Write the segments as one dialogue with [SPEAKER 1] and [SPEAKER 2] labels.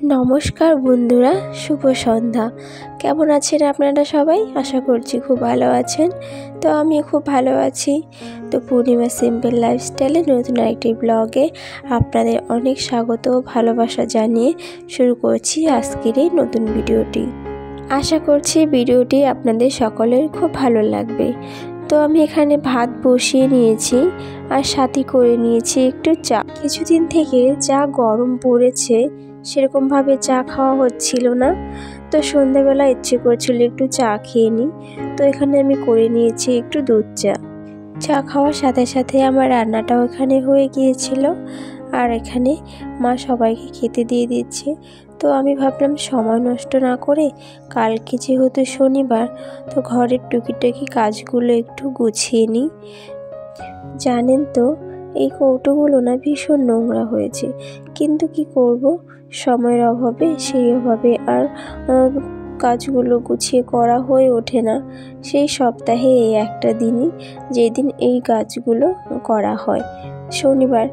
[SPEAKER 1] নমস্কার বন্ধুরা, শুভ সন্ধ্যা। কেমন আছেন আপনারা সবাই? আশা করছি খুব ভালো আছেন। তো আমি খুব ভালো আছি। তো পূর্ণিমা সিম্পল লাইফস্টাইলে নতুন একটি ব্লগে আপনাদের অনেক স্বাগত ও ভালোবাসা জানিয়ে শুরু করছি আজকের এই নতুন ভিডিওটি। আশা করছি ভিডিওটি আপনাদের সকলের খুব ভালো লাগবে। তো আমি এখানে ভাত বসিয়ে নিয়েছি আর সাথে করে নিয়েছি একটু চা। কিছুদিন থেকে যা গরম পড়েছে সেরকমভাবে চা খাওয়া হচ্ছিল না, তো সন্ধ্যাবেলা ইচ্ছে করছিল একটু চা খেয়ে নিই। তো এখানে আমি করে নিয়েছি একটু দুধ চা। চা খাওয়ার সাথে সাথে আমার রান্নাটাও এখানে হয়ে গিয়েছিল, আর এখানে মা সবাইকে খেতে দিয়ে দিচ্ছে। তো আমি ভাবলাম সময় নষ্ট না করে কালকে যেহেতু শনিবার, তো ঘরের টুকিটাকি কাজগুলো একটু গুছিয়ে নিই। জানেন তো, এই কৌটোগুলো না ভীষণ নোংরা হয়েছে, কিন্তু কি করব, সময়ের অভাবে সেই অভাবে আর কাজগুলো গুছিয়ে করা হয়ে ওঠে না। সেই সপ্তাহে এই একটা দিনই যেদিন এই কাজগুলো করা হয়, শনিবার।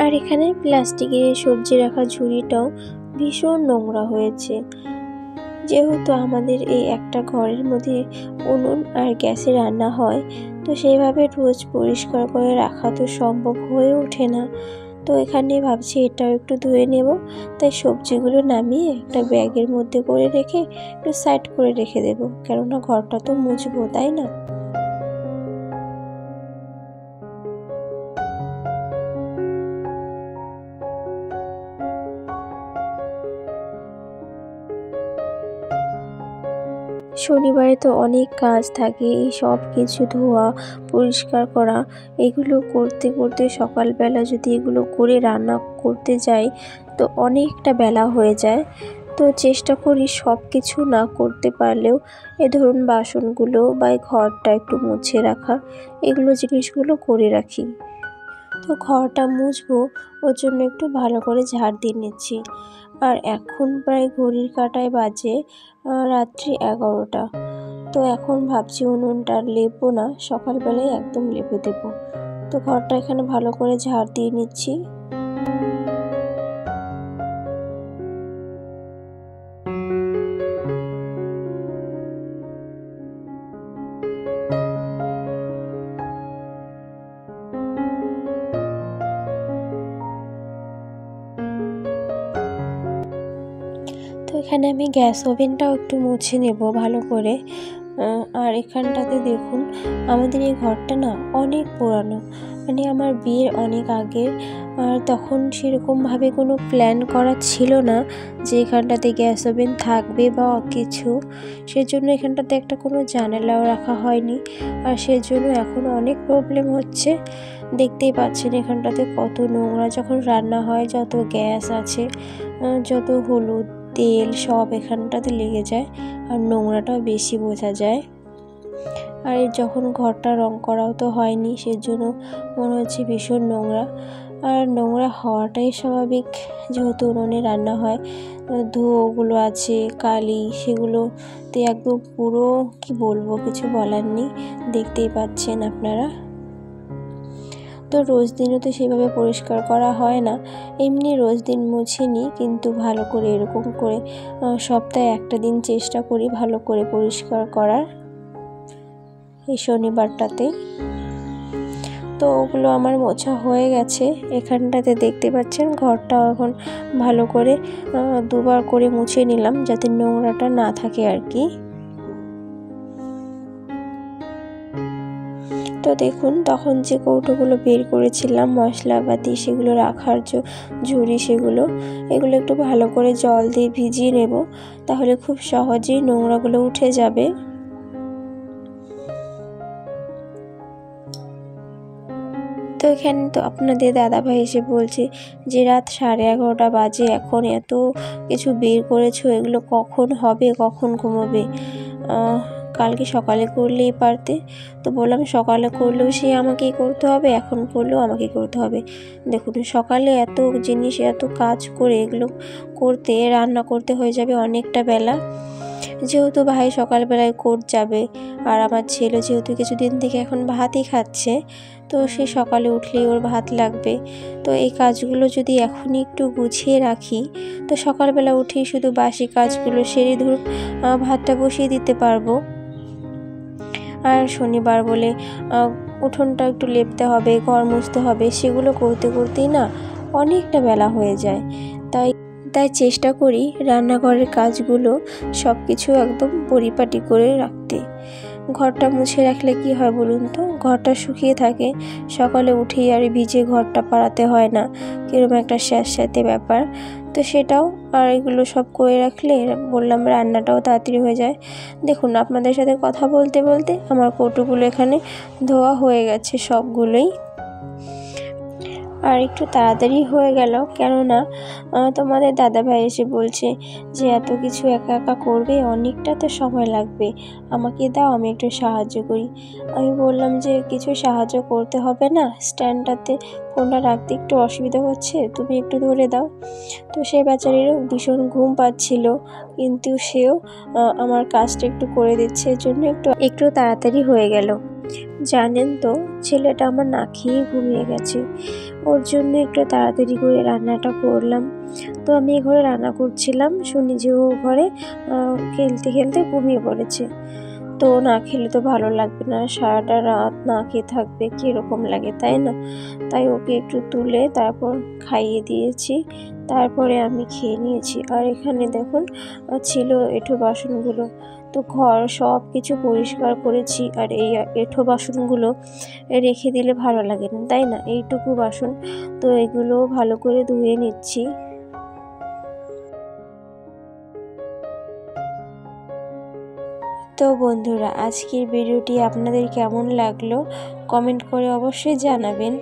[SPEAKER 1] আর এখানে প্লাস্টিকের সবজি রাখার ঝুড়িটাও ভীষণ নোংরা হয়েছে। যেহেতু আমাদের এই একটা ঘরের মধ্যে উনুন আর গ্যাসে রান্না হয়, তো সেইভাবে রোজ পরিষ্কার করে রাখা তো সম্ভব হয়ে ওঠে না। তো এখানে ভাবছি এটাও একটু ধুয়ে নেব। তাই সবজিগুলো নামিয়ে একটা ব্যাগের মধ্যে করে রেখে একটু সাইড করে রেখে দেবো, কেননা ঘরটা তো মুছবো, তাই না? শনিবারে তো অনেক কাজ থাকে, এই সব কিছু ধোয়া পরিষ্কার করা, এগুলো করতে করতে সকালবেলা যদি এগুলো করে রান্না করতে যাই তো অনেকটা বেলা হয়ে যায়। তো চেষ্টা করি সব কিছু না করতে পারলেও এ ধরুন বাসনগুলো বা ঘরটা একটু মুছে রাখা, এগুলো জিনিসগুলো করে রাখি। তো ঘরটা মুছবো, ওর জন্য একটু ভালো করে ঝাড় দিয়ে নিচ্ছি। আর এখন প্রায় ঘড়ির কাঁটায় বাজে রাত্রি 11টা। তো এখন ভাবছি উনুনটা লেপবো না, সকালবেলায় একদম লেপে দেবো। তো ঘরটা এখানে ভালো করে ঝাড় দিয়ে নিচ্ছি। তো এখানে আমি গ্যাস ওভেনটাও একটু মুছে নেব ভালো করে। আর এখানটাতে দেখুন, আমাদের এই ঘরটা না অনেক পুরানো, মানে আমার বিয়ের অনেক আগের। আর তখন সেরকমভাবে কোনো প্ল্যান করা ছিল না যে এখানটাতে গ্যাস ওভেন থাকবে বা কিছু, সেজন্য এখানটাতে একটা কোনো জানালাও রাখা হয়নি। আর সেজন্য এখন অনেক প্রবলেম হচ্ছে। দেখতেই পাচ্ছেন এখানটাতে কত নোংরা, যখন রান্না হয় যত গ্যাস আছে, যত হলুদ তেল সব এখানটাতে লেগে যায়, আর নোংরাটাও বেশি বোঝা যায়। আর যখন ঘরটা রং করাও তো হয়নি, সেজন্য মনে হচ্ছে ভীষণ নোংরা। আর নোংরা হওয়াটাই স্বাভাবিক, যেহেতু উনুনে রান্না হয়, ধুয়োগুলো আছে, কালি, সেগুলোতে একদম পুরো কি বলবো, কিছু বলার নেই, দেখতেই পাচ্ছেন আপনারা। তো রোজ দিনও তো সেভাবে পরিষ্কার করা হয় না, এমনি রোজ দিন মুছে নিই, কিন্তু ভালো করে এরকম করে সপ্তাহে একটা দিন চেষ্টা করি ভালো করে পরিষ্কার করার, এই শনিবারটাতে। তো ওগুলো আমার মোছা হয়ে গেছে। এখানটাতে দেখতে পাচ্ছেন ঘরটাও এখন ভালো করে দুবার করে মুছে নিলাম, যাতে নোংরাটা না থাকে আর কি। তো দেখুন, তখন যে কৌটোগুলো বের করেছিলাম মশলাপাতি সেগুলো রাখার ঝুড়ি, এগুলো একটু ভালো করে জল দিয়ে ভিজিয়ে নেব, তাহলে খুব সহজেই নোংরাগুলো উঠে যাবে। তো এখানে তো আপনাদের দাদাভাই এসে বলছে যে রাত 11:30 বাজে, এখন এত কিছু বের করেছো, এগুলো কখন হবে, কখন ঘুমোবে? কালকে সকালে করলেই পারতে। তো বললাম সকালে করলেও সে আমাকেই করতে হবে, এখন করলেও আমাকেই করতে হবে। দেখুন সকালে এত জিনিস এত কাজ করে এগুলো করতে রান্না করতে হয়ে যাবে অনেকটা বেলা। যেহেতু ভাই সকালবেলায় কোর্ট যাবে আর আমার ছেলে যেহেতু কিছুদিন থেকে এখন ভাতই খাচ্ছে, তো সে সকালে উঠলেই ওর ভাত লাগবে। তো এই কাজগুলো যদি এখনই একটু গুছিয়ে রাখি তো সকালবেলা উঠেই শুধু বাসি কাজগুলো সেরে ধরুন ভাতটা বসিয়ে দিতে পারবো। আর শনিবার বলে উঠোনটা একটু লেপতে হবে, ঘর মুছতে হবে, সেগুলো করতে করতেই না অনেকটা বেলা হয়ে যায়। তাই চেষ্টা করি রান্নাঘরের কাজগুলো সব কিছু একদম পরিপাটি করে রাখতে। ঘরটা মুছে রাখলে কি হয় বলুন তো, ঘরটা শুকিয়ে থাকে, সকালে উঠেই আর ভিজে ঘরটা পাড়াতে হয় না, কীরকম একটা স্যাঁতস্যাঁতে ব্যাপার। তো সেটাও আর এগুলো সব করে রাখলে বললাম রান্নাটাও তাড়াতাড়ি হয়ে যায়। দেখুন আপনাদের সাথে কথা বলতে বলতে আমার কৌটোগুলো এখানে ধোয়া হয়ে গেছে সবগুলোই। আর একটু তাড়াতাড়ি হয়ে গেল, কেননা তোমাদের দাদাভাই এসে বলছে যে এত কিছু একা একা করবে, অনেকটা তো সময় লাগবে, আমাকে দাও আমি একটু সাহায্য করি। আমি বললাম যে কিছু সাহায্য করতে হবে না, স্ট্যান্ডটাতে ফোনটা রাখতে একটু অসুবিধা হচ্ছে, তুমি একটু ধরে দাও। তো সে বেচারিরও ভীষণ ঘুম পাচ্ছিল, কিন্তু সেও আমার কাজটা একটু করে দিচ্ছে, এর জন্য একটু তাড়াতাড়ি হয়ে গেল। জানেন তো ছেলেটা আমার না খেয়ে ঘুমিয়ে গেছে, ওর জন্য একটু তাড়াতাড়ি করে রান্নাটা করলাম। তো আমি এই ঘরে রান্না করছিলাম, শুনি যে ও ঘরে খেলতে খেলতে ঘুমিয়ে পড়েছে। তো না খেলে তো ভালো লাগবে না, সারাটা রাত না খেয়ে থাকবে কীরকম লাগে, তাই না? তাই ওকে একটু তুলে তারপর খাইয়ে দিয়েছি, তারপরে আমি খেয়ে নিয়েছি। আর এখানে দেখুন ছিল এঁঠো বাসনগুলো, তো ঘর সব কিছু পরিষ্কার করেছি। আর এই এঁঠো বাসনগুলো রেখে দিলে ভালো লাগে না, তাই না? এইটুকু বাসন, তো এগুলো ভালো করে ধুয়ে নিচ্ছি। তো বন্ধুরা আজকের ভিডিওটি আপনাদের কেমন লাগলো কমেন্ট করে অবশ্যই জানাবেন,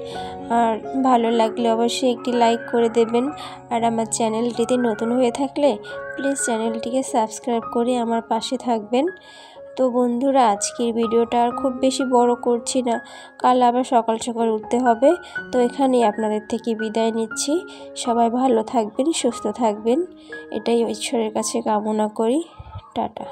[SPEAKER 1] আর ভালো লাগলে অবশ্যই একটি লাইক করে দেবেন। আর আমার চ্যানেলটিতে নতুন হয়ে থাকলে প্লিজ চ্যানেলটিকে সাবস্ক্রাইব করে আমার পাশে থাকবেন। তো বন্ধুরা আজকের ভিডিওটা আর খুব বেশি বড় করছি না, কাল আবার সকাল সকাল উঠতে হবে। তো এখানেই আপনাদের থেকে বিদায় নিচ্ছি। সবাই ভালো থাকবেন, সুস্থ থাকবেন, এটাই ঈশ্বরের কাছে কামনা করি। টাটা।